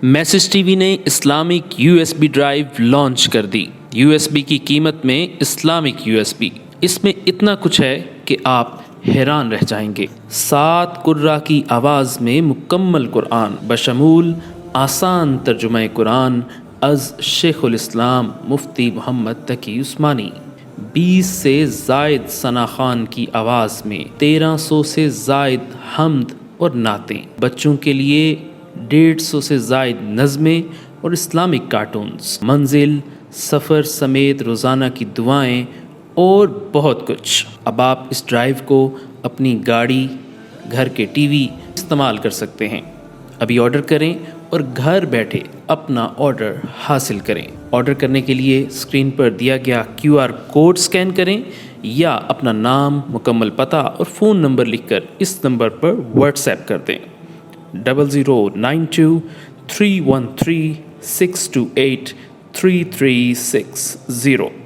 Message T V نے Islamic USB drive launch کر دی۔ USB کی قیمت میں اسلامک USB، اس میں اتنا کچھ ہے کہ آپ حیران رہ جائیں گے۔ 7 قرہ کی آواز میں مکمل قرآن بشمول آسان ترجمہ قرآن از شیخ الاسلام مفتی محمد تقی عثمانی۔ 20 سے زائد ثنا خان کی آواز میں 1300 سے زائد حمد اور نعتیں، بچوں کے لیے 150 سے زائد نظمیں اور اسلامک کارٹونز، منزل، سفر سمیت روزانہ کی دعائیں اور بہت کچھ۔ اب آپ اس ڈرائیو کو اپنی گاڑی، گھر کے ٹی وی استعمال کر سکتے ہیں۔ ابھی آرڈر کریں اور گھر بیٹھے اپنا آرڈر حاصل کریں۔ آرڈر کرنے کے لیے اسکرین پر دیا گیا QR کوڈ اسکین کریں یا اپنا نام، مکمل پتہ اور فون نمبر لکھ کر اس نمبر پر واٹس ایپ کر دیں 00923136283360۔